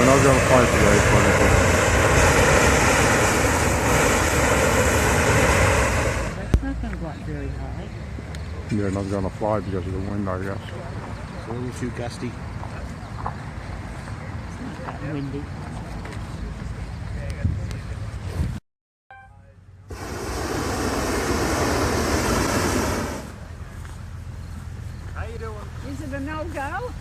They're not going to fly today for anything. That's not going to go up very high. They're not going to fly because of the wind, I guess. It's a little too gusty. It's not that windy. How you doing? Is it a no-go?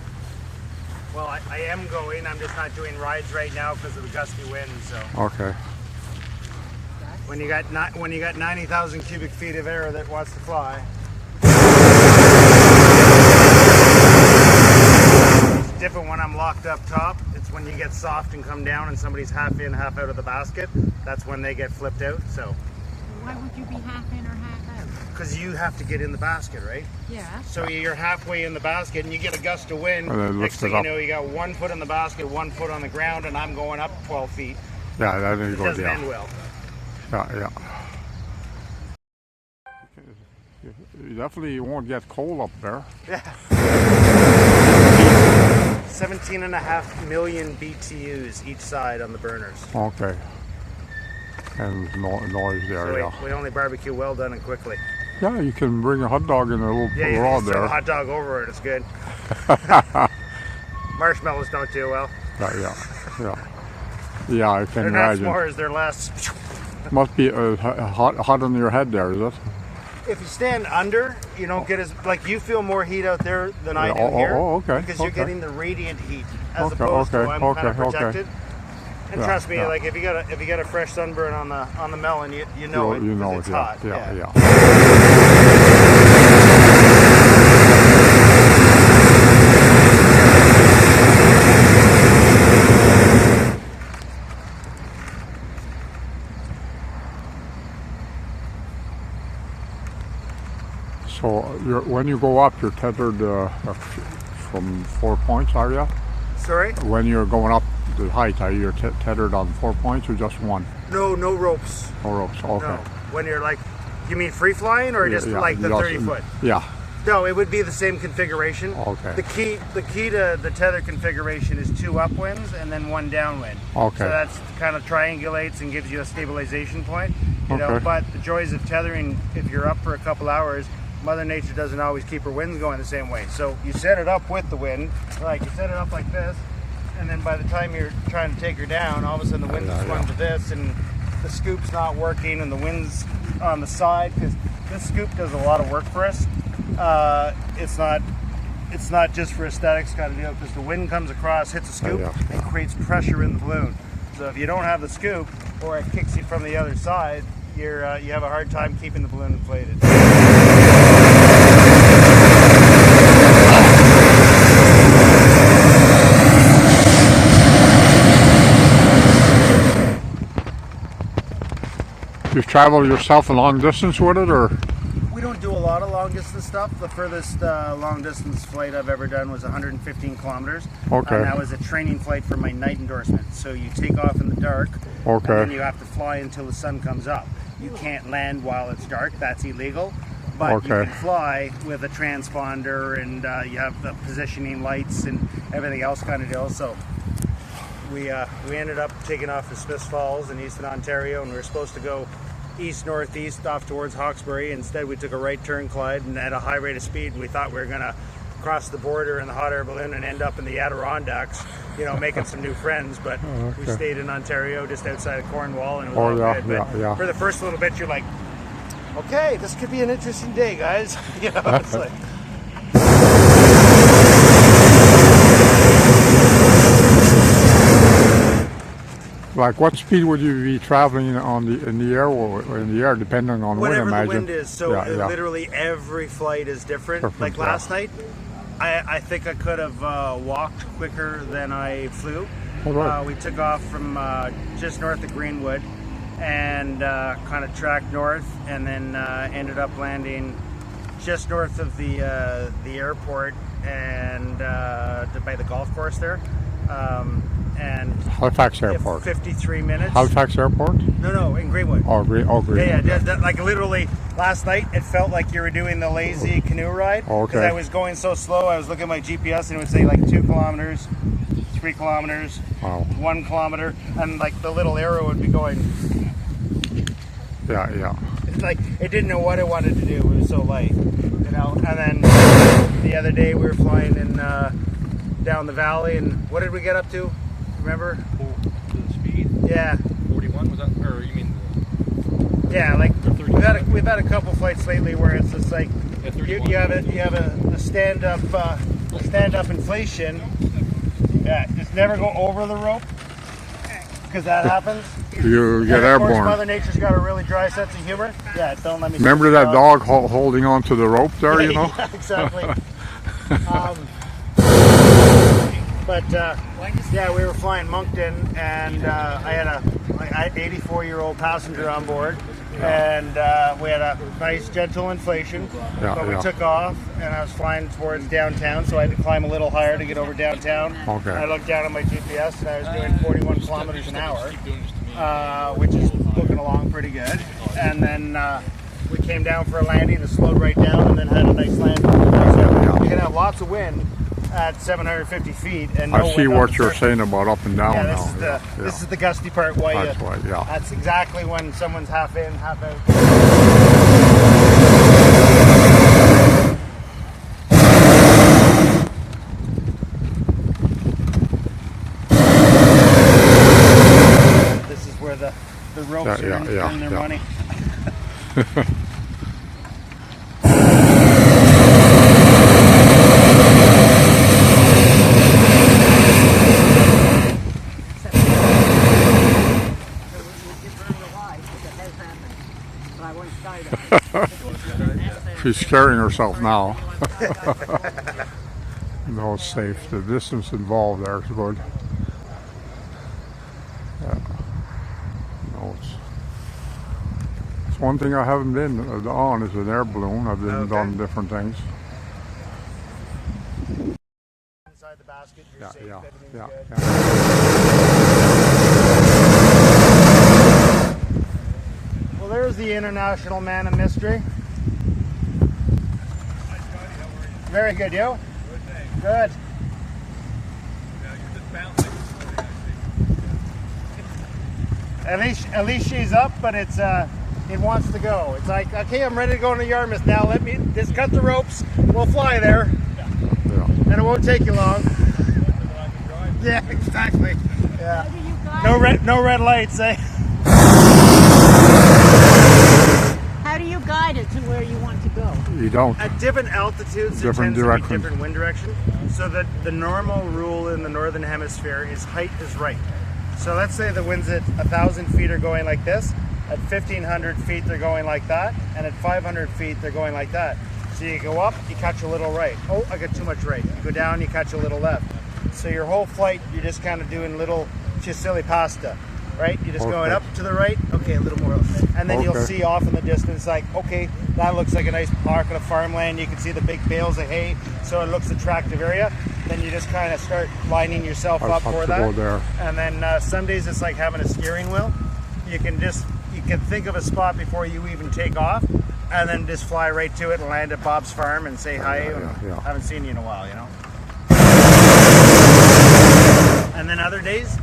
Well, I am going. I'm just not doing rides right now because of the gusty wind. So Okay. when you got 90,000 cubic feet of air that wants to fly, it's different when I'm locked up top. It's when you get soft and come down and somebody's half in, half out of the basket. That's when they get flipped out. So Why would you be half in or half out? because you have to get in the basket, right? Yeah. So you're halfway in the basket and you get a gust of wind. And then Next lift thing it you up. know, you got 1 foot in the basket, 1 foot on the ground, and I'm going up 12 feet. Yeah, that is It good. doesn't Yeah. end well. Yeah. You definitely won't get cold up there. 17.5 million BTUs each side on the burners. Okay. And noise there, So yeah. we only barbecue well done and quickly. Yeah, you can bring a hot dog in a little Yeah, you rod can throw a there. hot dog over it. It's good. Marshmallows don't do well. Yeah, I can They're not imagine. s'mores. They're less. Must be hot on your head there, is it? If you stand under, you don't get as you feel more heat out there than I do Oh, here. okay, Because you're okay. getting the radiant heat as Okay, opposed to okay, I'm kind of okay, okay. protected. And Yeah, trust me, yeah. like if you got a fresh sunburn on the melon, you know it. You know 'cause it, it's hot. yeah. So when you go up, you're tethered from 4 points, are you? Sorry? When you're going up the height, are you tethered on 4 points or just one? No ropes. No ropes, okay. No. When you're you mean free flying or just Yeah, like the just- 30 foot? Yeah, No, it would be the same configuration. Okay. The key to the tether configuration is 2 upwinds and then 1 downwind. Okay. So that's kind of triangulates and gives you a stabilization point. You know, Okay. but the joys of tethering, if you're up for a couple hours, Mother Nature doesn't always keep her winds going the same way. So you set it up with the wind, like you set it up like this, and then by the time you're trying to take her down, all of a sudden the wind has swung to this, and the scoop's not working, and the wind's on the side, because this scoop does a lot of work for us. It's not just for aesthetics kind of deal, because the wind comes across, hits a scoop, and creates pressure in the balloon. So if you don't have the scoop, or it kicks you from the other side, you have a hard time keeping the balloon inflated. You travel yourself a long distance with it, or? We don't do a lot of long distance stuff. The furthest long distance flight I've ever done was 115 kilometers. Okay. And that was a training flight for my night endorsement. So you take off in the dark, Okay. and then you have to fly until the sun comes up. You can't land while it's dark. That's illegal. But Okay. you can fly with a transponder, and you have the positioning lights and everything else kind of deal. So we ended up taking off to Smiths Falls in Eastern Ontario, and we were supposed to go east-northeast off towards Hawkesbury. Instead, we took a right turn, Clyde, and at a high rate of speed, we thought we were going to cross the border in the hot air balloon and end up in the Adirondacks, making some new friends. But we stayed in Ontario, just outside of Cornwall, and it was all good. But for the first little bit, you're like, okay, this could be an interesting day, guys. It's like. Like what speed would you be traveling in the air or in the air, depending on Whatever wind? I the imagine. wind is. So literally every flight is different. Like last night, I think I could have walked quicker than I flew. All right. We took off from just north of Greenwood and kind of tracked north, and then ended up landing just north of the airport and by the golf course there. And Halifax Airport. 53 minutes. Halifax Airport? No, in Greenwood. Oh, Greenwood. Yeah. Like literally, last night it felt like you were doing the lazy canoe ride. Okay. Because I was going so slow, I was looking at my GPS and it would say like 2 kilometers, 3 kilometers, Wow. 1 kilometer, and like the little arrow would be going. Yeah, yeah. It's like it didn't know what it wanted to do. It was so light, you know. And then the other day we were flying in down the valley, and what did we get up to? Remember? The speed? Yeah. 41 was that? Or you mean? Yeah, like we've had a couple flights lately where it's just like you have a stand up inflation. Yeah, just never go over the rope because that happens. You get And of course, airborne. Mother Nature's got a really dry sense of humor. Yeah, don't let me. Remember that dog holding on to the rope there, you know? Yeah, exactly. But yeah, we were flying Moncton, and I had a 84-year-old passenger on board, and we had a nice gentle inflation. Yeah, but we yeah. took off, and I was flying towards downtown, so I had to climb a little higher to get over downtown. Okay. And I looked down at my GPS, and I was doing 41 kilometers an hour, which is looking along pretty good. And then we came down for a landing and slowed right down, and then had a nice landing. So you can have lots of wind at 750 feet, and no I see wind on what the you're surface. saying about up and down Yeah, now. this is the gusty part. Why That's right, yeah. That's exactly when someone's half in, half out. This is where the ropes Yeah, earn, yeah, earn their yeah. money. She's scaring herself now. No, it's safe. The distance involved there is good. Yeah. No, it's one thing I haven't been on is an air balloon. I've been Okay. done different things. Inside the basket, you're Yeah, safe. yeah, Everything's yeah, good. yeah. Well, there's the international man of mystery. Very good, you? Good. At least she's up, but it wants to go. It's like, okay, I'm ready to go into Yarmouth now. Just cut the ropes. We'll fly there, Yeah. and it won't take you long. Yeah, exactly. Yeah. No red lights, eh? How do you guide it to where you want to go? You don't. At different altitudes, Different it tends directions. to be different wind direction. So that the normal rule in the northern hemisphere is height is right. So let's say the winds at 1,000 feet are going like this. At 1,500 feet, they're going like that. And at 500 feet, they're going like that. So you go up, you catch a little right. Oh, I got too much right. You go down, you catch a little left. So your whole flight, you're just kind of doing little fusilli pasta, right? You're just going Okay. up to the right, okay, a little more. And then you'll Okay. see off in the distance, like, okay, that looks like a nice pocket of farmland. You can see the big bales of hay, so it looks attractive area. Then you just kind of start lining yourself I'll up have for to that. go there. And then some days it's like having a steering wheel. You can think of a spot before you even take off, and then just fly right to it and land at Bob's farm and say hi. yeah. Haven't seen you in a while, you know. And then other days,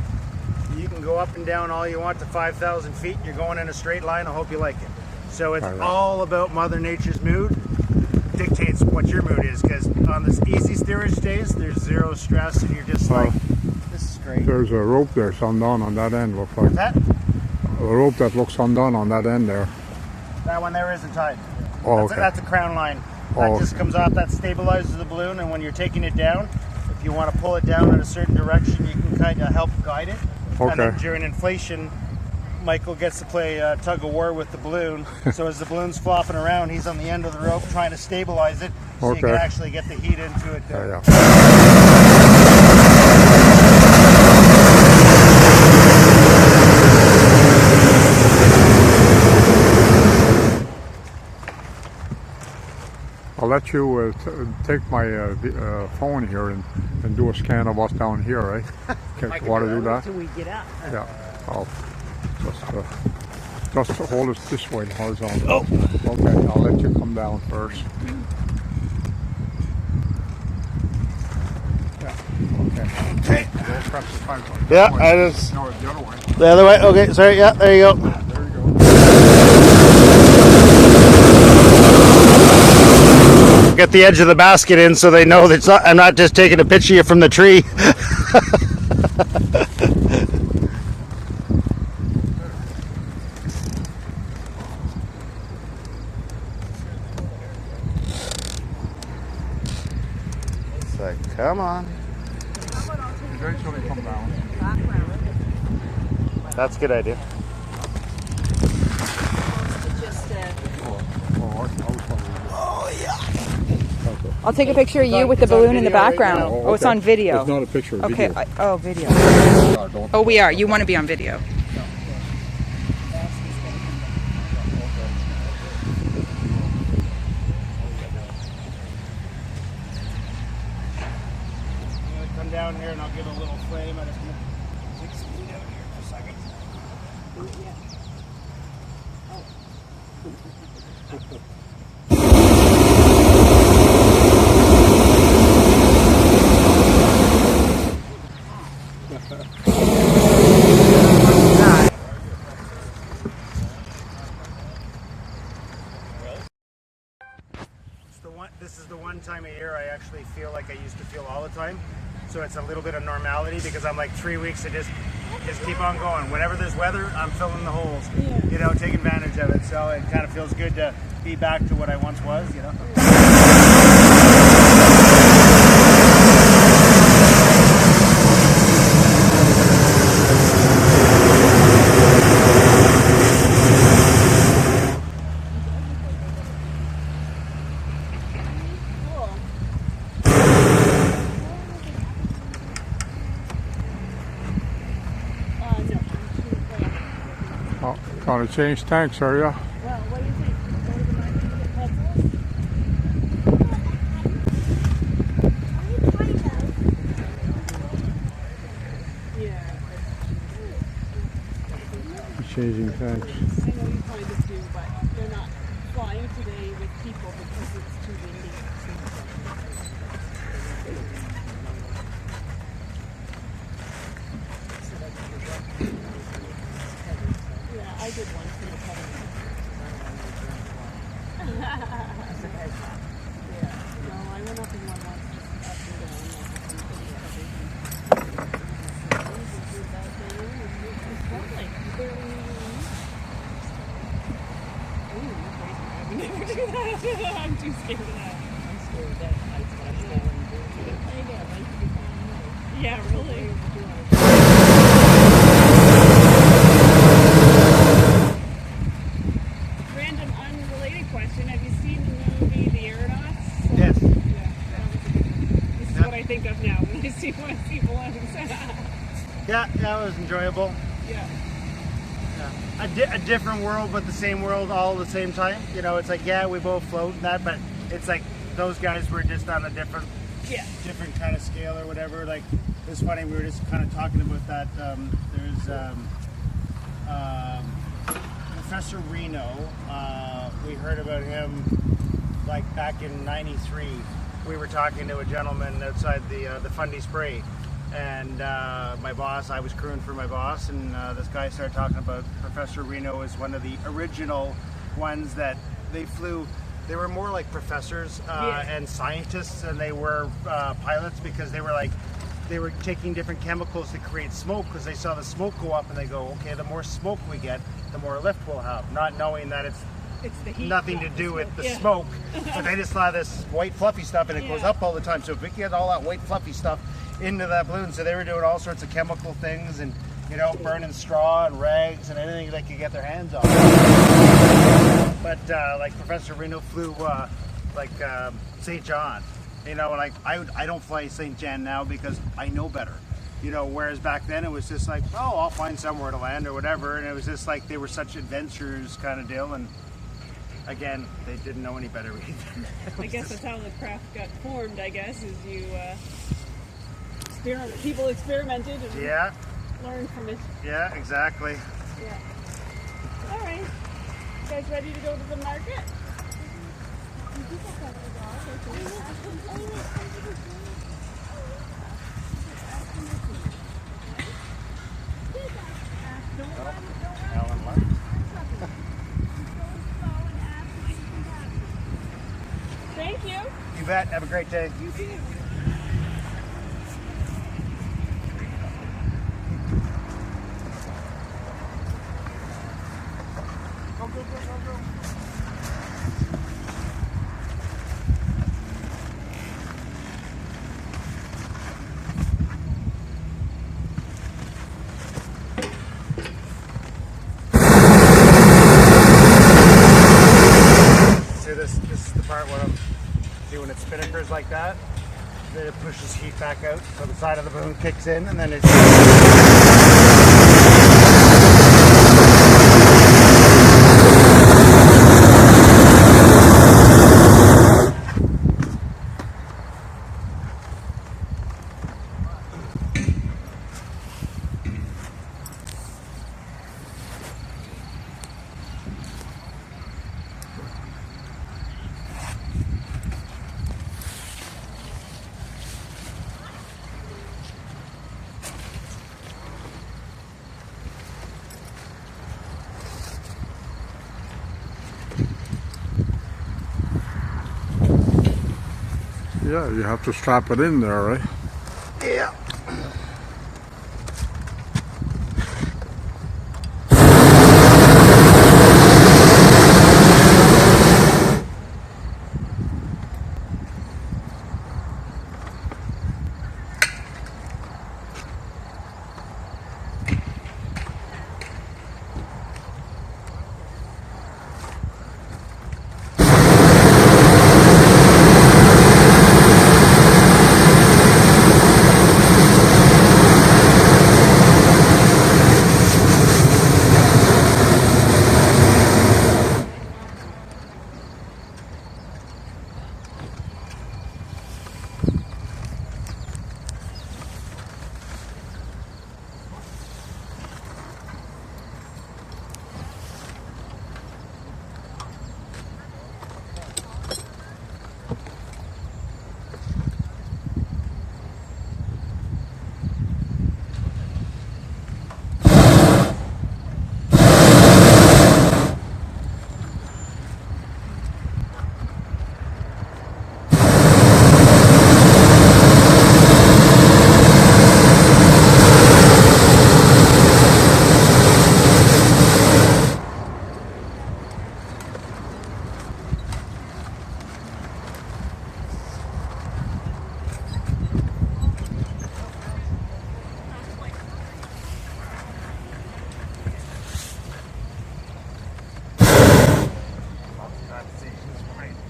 you can go up and down all you want to 5,000 feet. You're going in a straight line. I hope you like it. So it's all about Mother Nature's mood. Dictates what your mood is, because on this easy steerage days, there's zero stress, and you're just like, this is great. There's a rope there, it's undone on that end, looks like. That A rope that looks undone on that end there. one there isn't tied. Oh, That's, okay. that's a crown line. That Oh, just okay. comes off, that stabilizes the balloon, and when you're taking it down, if you want to pull it down in a certain direction, you can kind of help guide it. And then Okay. during inflation, Michael gets to play tug of war with the balloon. So as the balloon's flopping around, he's on the end of the rope trying to stabilize it, so you can Okay. actually get the heat into it. There. Yeah. I'll let you take my phone here and do a scan of us down here, right? Want to do that? Till we get up. Yeah. I'll just hold it this way, horizontal. Oh. Okay, I'll let you come down first. Yeah. Okay. Okay. Don't press the 5 button. Yeah, That way. I just No, the other way. the other way. Okay, sorry. Yeah, there you go. There you go. Get the edge of the basket in so they know that it's not, I'm not just taking a picture of you from the tree. It's like, come on. Eventually come down. That's a good idea. I'll take a picture of you with the It's on balloon in the video right background. now. Oh, it's on video. It's not a picture. Okay. Video. Video. Don't- Oh, we are. You want to be on video. I'm gonna come down here and I'll give a little flame. I just gonna take some heat out here for a second. This is the one time a year I actually feel like I used to feel all the time. So it's a little bit of normality because I'm like 3 weeks to just keep on going. Whenever there's weather, I'm filling the holes. You know, taking advantage of it. So it kind of feels good to be back to what I once was, you know. Oh, gonna change tanks, are ya? Well, what do you think? Go to the market and get pretzels? Yeah. Changing tanks. I know you kind of do, but they're not flying today with people because it's too windy. Yeah, I did once in the covenant. Yeah, no, I went up in one once just up and down. I'm too scared of that. I'm scared of that. That's what I'm scared of. I know, like you found me. Yeah, really. Random, unrelated question. Have you seen the movie The Aeronauts? Yes. Yeah, that was a good one. This is what I think of now when I see balloons. Yeah, that was enjoyable. Yeah. A different world, but the same world all at the same time. You know, it's like, yeah, we both float and that, but it's like those guys were just on a different kind of scale or whatever. Like, it's funny, we were just kind of talking about that. There's Professor Reno. We heard about him like back in '93. We were talking to a gentleman outside the Fundy Spray. And my boss, I was crewing for my boss, and this guy started talking about Professor Reno is one of the original ones that they flew. They were more like professors and scientists than they were pilots, because they were taking different chemicals to create smoke, because they saw the smoke go up and they go, okay, the more smoke we get, the more lift we'll have, not knowing that it's the heat, nothing to do with the smoke. But they just saw this white fluffy stuff and it goes up all the time. So if we get all that white fluffy stuff into that balloon, so they were doing all sorts of chemical things and, you know, burning straw and rags and anything they could get their hands on. But like Professor Reno flew St. John, you know, and I don't fly St. John now because I know better. You know, whereas back then it was just like, oh, I'll find somewhere to land or whatever, and it was just like they were such adventurers kind of deal, and again, they didn't know any better either. I guess that's how the craft got formed, I guess, is you people experimented and learned from it. Yeah, exactly. Yeah. All right. You guys ready to go to the market? bet. Have a great day. You too. Go, go, go, go, go. See, this is the part where I'm see when it spinnakers like that, then it pushes heat back out, so the side of the boom kicks in, and then it's Yeah, you have to strap it in there, right? yeah.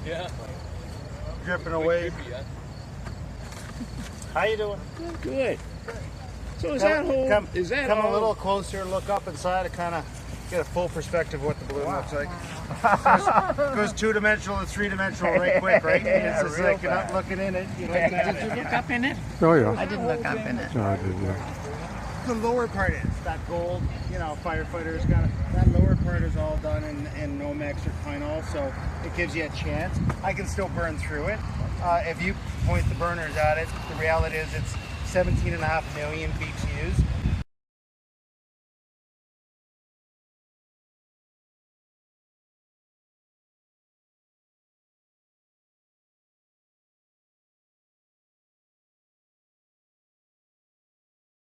Yeah. Dripping away. Yeah. How you doing? Good. So is Come- that whole? come, is that come all? a little closer, look up inside to kind of get a full perspective of what the balloon looks like. Goes two-dimensional to three-dimensional right quick, right? Yeah, It's just real like you're not fast. looking in it. You like Did you look up in it? Oh yeah. I didn't look up in it. Yeah, I did, yeah. The lower part is that gold, you know, firefighters got it. That lower part is all done in Nomex or Comeau, so it gives you a chance. I can still burn through it. If you point the burners at it, the reality is it's 17.5 million BTUs.